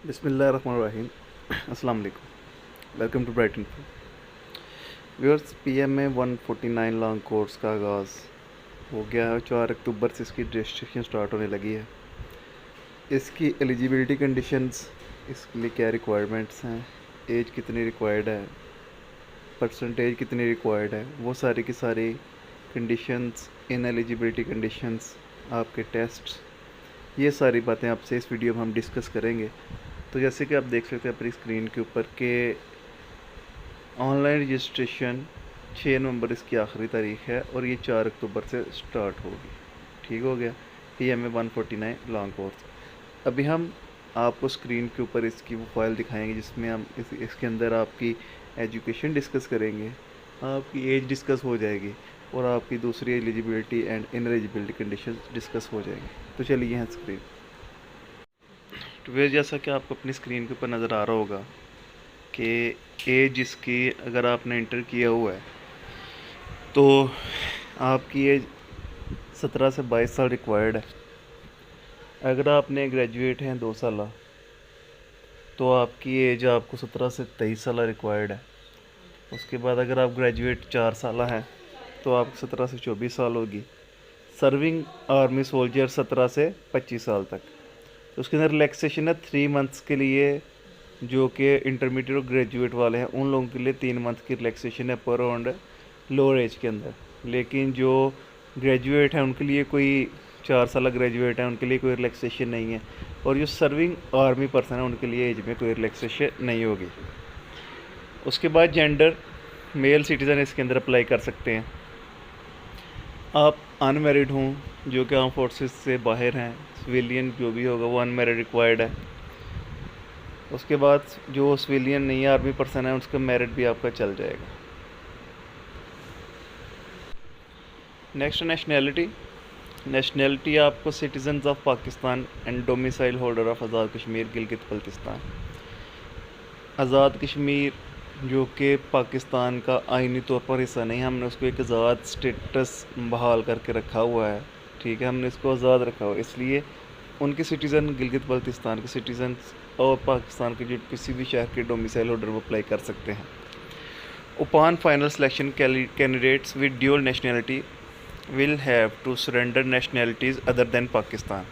बिस्मिल्लाहिर्रहमानिर्रहीम। अस्सलाम वालेकुम। Welcome to bright info. Viewers, PMA 149 long course का आगाज़ हो गया है। 4 अक्टूबर से इसकी रजिस्ट्रेशन स्टार्ट होने लगी है। इसकी एलिजिबिलिटी कंडीशंस, इसके लिए क्या रिक्वायरमेंट्स हैं, एज कितनी रिक्वायर्ड है, परसेंटेज कितनी रिक्वायर्ड है, वो सारी की सारी कंडीशंस, इन एलिजिबिलिटी कंडीशंस, आपके टेस्ट्स, ये सारी बातें आपसे इस वीडियो में हम डिस्कस करेंगे। तो जैसे कि आप देख सकते हैं अपनी स्क्रीन के ऊपर के ऑनलाइन रजिस्ट्रेशन 6 नवंबर इसकी आखिरी तारीख है और ये 4 अक्टूबर से स्टार्ट होगी। ठीक हो गया। PMA 149 long course. अभी हम आपको स्क्रीन के ऊपर इसकी वो फाइल दिखाएंगे जिसमें हम इसके अंदर आपकी एजुकेशन डिस्कस करेंगे, आपकी एज डिस्कस हो जाएगी और आपकी दूसरी एलिजिबिलिटी एंड इनएलिजिबिलिटी कंडीशन डिस्कस हो जाएंगी। तो चलिए यहाँ स्क्रीन। तो वे जैसा कि आपको अपनी स्क्रीन के ऊपर नज़र आ रहा होगा कि एज इसकी अगर आपने इंटर किया हुआ है तो आपकी एज 17 से 22 साल रिक्वायर्ड है। अगर आपने ग्रेजुएट हैं 2 साल तो आपकी एज आपको 17 से 23 साल रिक्वायर्ड है। उसके बाद अगर आप ग्रेजुएट 4 साल हैं तो आपको 17 से 24 साल होगी। सर्विंग आर्मी सोल्जर 17 से 25 साल तक। तो उसके अंदर रिलैक्सेशन है 3 मंथ्स के लिए, जो कि इंटरमीडिएट और ग्रेजुएट वाले हैं उन लोगों के लिए 3 मंथ की रिलैक्सेशन है पर राउंड लोअर एज के अंदर। लेकिन जो ग्रेजुएट हैं उनके लिए कोई 4 साल ग्रेजुएट हैं उनके लिए कोई रिलैक्सेशन नहीं है, और जो सर्विंग आर्मी पर्सन है उनके लिए एज में कोई रिलैक्सेशन नहीं होगी। उसके बाद जेंडर, मेल सिटीज़न इसके अंदर अप्लाई कर सकते हैं। आप अनमेरिड हों, जो कि आर्म फोर्सेस से बाहर हैं, सिविलियन जो भी होगा वो अनमेरिड रिक्वायर्ड है। उसके बाद जो सिविलियन नहीं आर्मी पर्सन है उसका मेरिट भी आपका चल जाएगा। नेक्स्ट, नेशनैलिटी आपको citizens of Pakistan and domicile holder of Azad Kashmir Gilgit Baltistan. Azad Kashmir जो कि पाकिस्तान का आइनी तौर पर हिस्सा नहीं, हमने उसको एक आज़ाद स्टेटस बहाल करके रखा हुआ है। ठीक है, हमने इसको आज़ाद रखा हुआ, इसलिए उनके सिटीज़न गिलगित बल्तिस्तान के सिटीज़न और पाकिस्तान के जो किसी भी शहर के डोमिसाइल होल्डर वो अप्लाई कर सकते हैं। upon final selection, candidates with dual nationality will have to surrender nationalities other than Pakistan.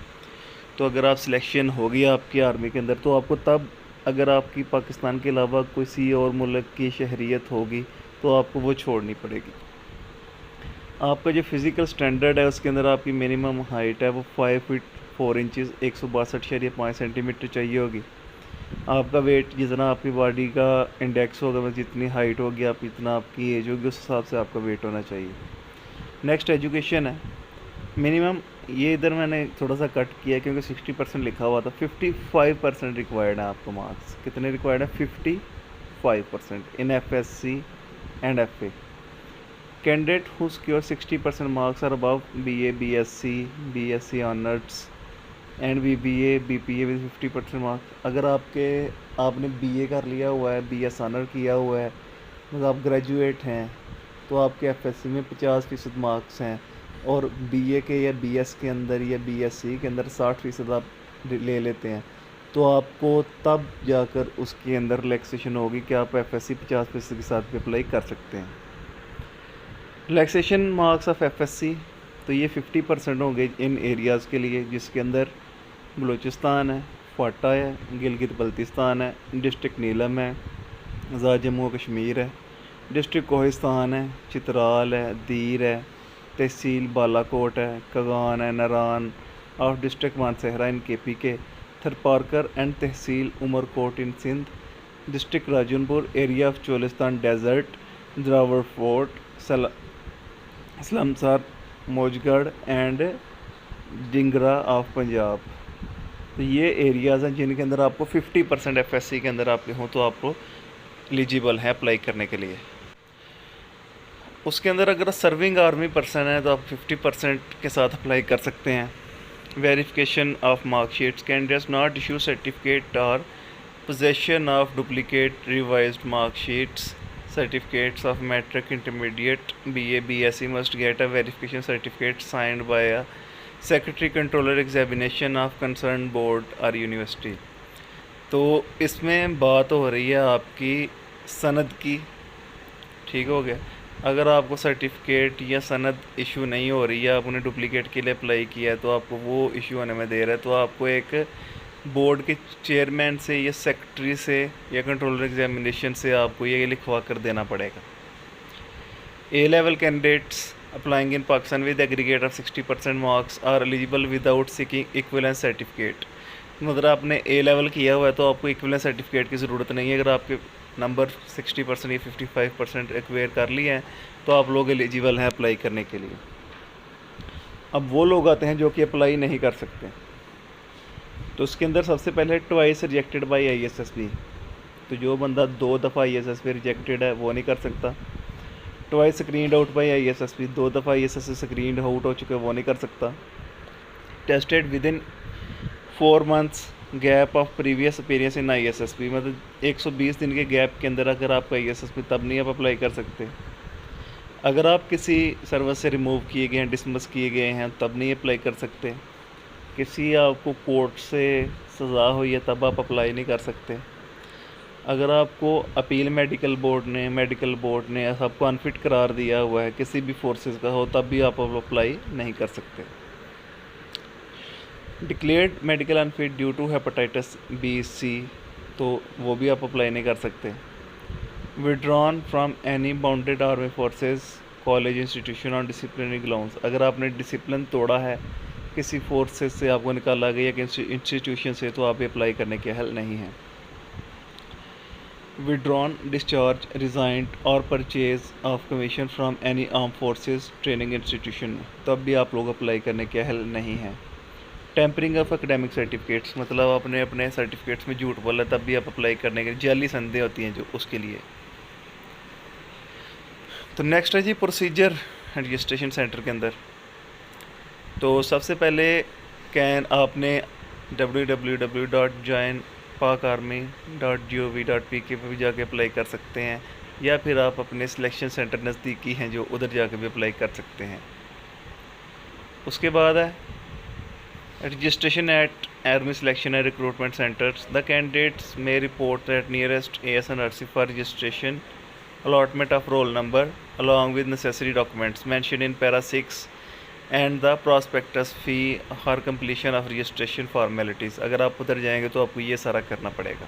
तो अगर आप सिलेक्शन होगी आपकी आर्मी के अंदर तो आपको तब, अगर आपकी पाकिस्तान के अलावा किसी और मुल्क की शहरियत होगी तो आपको वो छोड़नी पड़ेगी। आपका जो फिज़िकल स्टैंडर्ड है उसके अंदर आपकी मिनिमम हाइट है वो 5 फीट 4 इंचज़ 162.5 सेंटीमीटर चाहिए होगी। आपका वेट जितना आपकी बॉडी का इंडेक्स होगा, मतलब जितनी हाइट होगी आप जितना आपकी एज होगी उस हिसाब से आपका वेट होना चाहिए। नेक्स्ट एजुकेशन है। मिनिमम, ये इधर मैंने थोड़ा सा कट किया क्योंकि 60% लिखा हुआ था। 55% रिक्वायर्ड है आपको मार्क्स। कितने रिक्वायर्ड है? 55% in FSC and FA। Candidate who secure 60% marks are above BA, BSc honours and BBA, BPA with 50% marks. अगर आपने BA कर लिया हुआ है, BS ऑनर किया हुआ है, मतलब आप ग्रेजुएट हैं, तो आपके FSC में 50% मार्क्स हैं और BA के या BS के अंदर या BSc के अंदर 60% आप ले लेते हैं, तो आपको तब जाकर उसके अंदर रिलैक्सेशन होगी कि आप FSC 50% के साथ भी अप्लाई कर सकते हैं। रिलैक्सेशन मार्क्स ऑफ FSC, तो ये 50% होंगे इन एरियाज़ के लिए, जिसके अंदर बलूचिस्तान है, फाटा है, गिलगित बल्तिस्तान है, डिस्ट्रिक्ट नीलम है, आज़ाद जम्मू कश्मीर है, डिस्ट्रिक्ट कोहिस्तान है, चित्राल है, दीर है, तहसील बालाकोट है, कगान है, नारान और डिस्ट्रिक्ट मानसहरा इन KP के, Tharparkar and tehsil Umerkot in Sindh, district Rajanpur, area of Cholistan desert, Derawar fort, Salamsar, Mojgarh and Dingra of Punjab. तो ये एरियाज़ हैं जिनके अंदर आपको 50% FSC के अंदर आपके हों तो आपको एलिजिबल है अप्लाई करने के लिए। उसके अंदर अगर सर्विंग आर्मी पर्सन है तो आप 50% के साथ अप्लाई कर सकते हैं। Verification of marksheets, candidates not issue certificate और possession of duplicate revised marksheets, certificates of metric, intermediate, BA, BSc must get a verification certificate signed by a secretary controller examination of concerned board or university। तो इसमें बात हो रही है आपकी सनद की, ठीक हो गया। अगर आपको सर्टिफिकेट या सनद इशू नहीं हो रही है, आपने डुप्लीकेट के लिए अप्लाई किया है, तो आपको वो इशू होने में देर है, तो आपको एक बोर्ड के चेयरमैन से या सेक्रेटरी से या कंट्रोलर एग्जामिनेशन से आपको ये लिखवा कर देना पड़ेगा। A level candidates applying in Pakistan with aggregate of 60% marks are eligible without seeking equivalence certificate. मतलब आपने ए लेवल किया हुआ है तो आपको इक्विवेलेंस सर्टिफिकेट की ज़रूरत नहीं है। अगर आपके नंबर 60% या 55% एक्वेयर कर लिए हैं तो आप लोग एलिजिबल हैं अप्लाई करने के लिए। अब वो लोग आते हैं जो कि अप्लाई नहीं कर सकते, तो उसके अंदर सबसे पहले ट्वाइस रिजेक्टेड बाय ISSB। तो जो बंदा 2 दफ़ा ISSB रिजेक्टेड है वो नहीं कर सकता। Twice screened out by ISSB, 2 दफ़ा ISSB स्क्रीनड आउट हो चुके वो नहीं कर सकता। Tested with in 4 months gap of previous appearance in ISSB, मतलब 120 दिन के गैप के अंदर अगर आपका ISSB तब नहीं आप अप्लाई कर सकते। अगर आप किसी सर्विस से रिमूव किए गए हैं, डिसमिस किए गए हैं, तब नहीं अप्लाई कर सकते। किसी आपको कोर्ट से सज़ा हुई है तब आप अप्लाई नहीं कर सकते। अगर आपको अपील मेडिकल बोर्ड ने आपको अनफिट करार दिया हुआ है किसी भी फोर्सेस का हो, तब भी आप अप्लाई नहीं कर सकते। Declared medical unfit due to hepatitis B-C, तो वो भी आप अप्लाई नहीं कर सकते। Withdrawn from any bounded army forces college institution on disciplinary grounds, अगर आपने डिसिप्लिन तोड़ा है, किसी फोर्सेज से आपको निकाला गया किसी इंस्टीट्यूशन से, तो आप अप्लाई करने के हल नहीं हैं। विड्रॉन, डिस्चार्ज, रिजाइंड और purchase of commission from any arm forces training institution, तब भी आप लोग अप्लाई करने के हल नहीं हैं। टेम्परिंग ऑफ एकेडमिक सर्टिफिकेट्स, मतलब आपने अपने सर्टिफिकेट्स में झूठ बोला तब भी आप अप्लाई करने के जाली संदेह होती हैं जो उसके लिए। तो नेक्स्ट है जी प्रोसीजर रजिस्ट्रेशन सेंटर के अंदर। तो सबसे पहले आपने www.joinpakarmy.gov.pk पर भी जाके अप्लाई कर सकते हैं, या फिर आप अपने सिलेक्शन सेंटर नज़दीकी हैं जो उधर जाके भी अप्लाई कर सकते हैं। उसके बाद है registration at army selection and recruitment centres. The candidates may report at nearest ASNRC for registration, allotment of roll number along with necessary documents mentioned in para 6 and the prospectus fee for completion of registration formalities। अगर आप उधर जाएंगे तो आपको ये सारा करना पड़ेगा।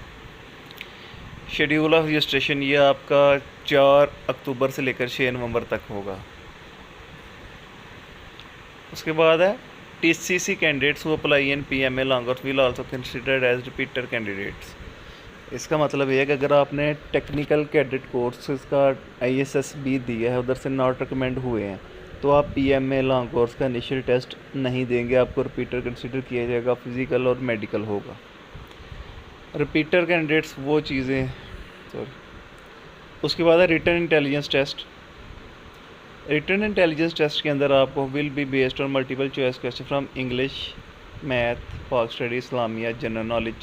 शेड्यूल ऑफ रजिस्ट्रेशन ये आपका 4 अक्टूबर से लेकर 6 नवंबर तक होगा। उसके बाद है TCC candidates who apply in PMA longers will also considered as repeater candidates। इसका मतलब ये है कि अगर आपने टेक्निकल कैडेट कोर्सेज का ISSB दिया है, उधर से नॉट रिकमेंड हुए हैं, तो आप PMA लॉन्ग कोर्स का इनिशियल टेस्ट नहीं देंगे, आपको रिपीटर कंसिडर किया जाएगा, फिज़िकल और मेडिकल होगा। रिपीटर कैंडिडेट्स वो चीज़ें उसके बाद है written intelligence test. Written intelligence test के अंदर आपको will be based on multiple choice question from English, math, Pak study, Islamiyat, general knowledge.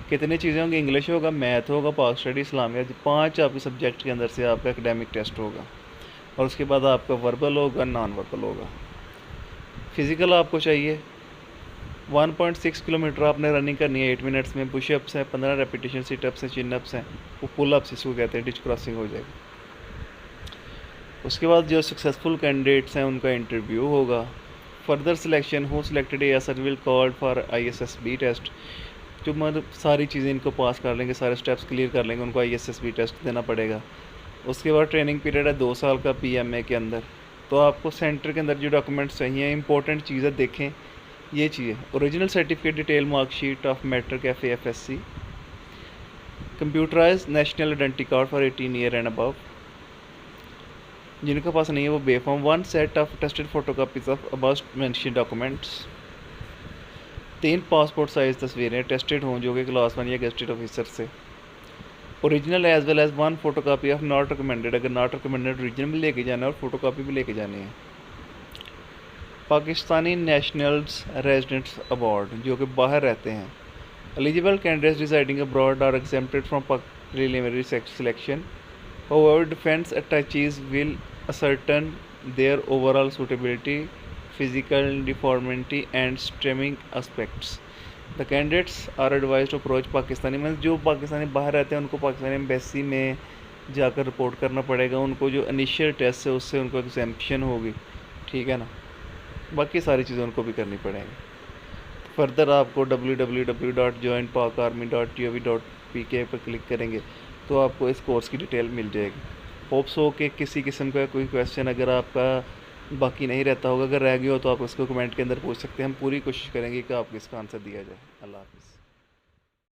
कितनी चीज़ें होंगी? इंग्लिश होगा, मैथ होगा, पाक स्टडी, इस्लामिया, 5 आपके सब्जेक्ट के अंदर से आपका एकेडमिक टेस्ट होगा। और उसके बाद आपका वर्बल होगा, नॉन वर्बल होगा। फिज़िकल आपको चाहिए 1.6 किलोमीटर आपने रनिंग करनी है 8 मिनट्स में। पुशअप्स हैं, 15 रेपिटेशन, सिटअप्स हैं, चिनअप्स हैं, वो पुलअप्स इसको कहते हैं, डिच क्रॉसिंग हो जाएगी। उसके बाद जो सक्सेसफुल कैंडिडेट्स हैं उनका इंटरव्यू होगा। Further selection who selected ASR will called for ISSB test. जो मतलब सारी चीज़ें इनको पास कर लेंगे, सारे स्टेप्स क्लियर कर लेंगे, उनको ISSB टेस्ट देना पड़ेगा। उसके बाद ट्रेनिंग पीरियड है 2 साल का PMA के अंदर। तो आपको सेंटर के अंदर जो डॉक्यूमेंट्स चाहिए, इंपॉर्टेंट चीज़ें देखें, ये चाहिए original certificate, detail marksheet of matric FA/FSC, computerised national identity card for 18 year and above. जिनके पास नहीं है वो B form 1 set of attested photocopies of above mention documents. 3 passport size तस्वीरें टेस्टेड हों जो कि क्लास 1 या गेस्टेड ऑफिसर से। Original as well as 1 photocopy of not recommended, अगर नॉट रिकमेंडेड ओरिजिनल भी लेके जाना है और फोटोकॉपी भी लेके जानी है। पाकिस्तानी नेशनल्स रेजिडेंट्स अबॉर्ड, जो कि बाहर रहते हैं। Eligible candidates residing abroad are exempted from preliminary selection. However, defense attaches will ascertain their overall suitability, physical deformity and streaming aspects। The candidates are advise to approach Pakistani, मतलब जो पाकिस्तानी बाहर रहते हैं उनको पाकिस्तानी एम्बेसी में जाकर रिपोर्ट करना पड़ेगा। उनको जो इनिशियल टेस्ट है उससे उनको एग्जाम्पशन होगी, ठीक है ना। बाकी सारी चीज़ें उनको भी करनी पड़ेंगी। फर्दर आपको www.joinpakarmy.gov.pk पर क्लिक करेंगे तो आपको इस कोर्स की डिटेल मिल जाएगी। होप्स हो कि किसी किस्म का कोई क्वेश्चन अगर आपका बाकी नहीं रहता होगा, अगर रह गया हो तो आप उसको कमेंट के अंदर पूछ सकते हैं। हम पूरी कोशिश करेंगे कि आपको इसका आंसर दिया जाए। अल्लाह हाफ़िज़।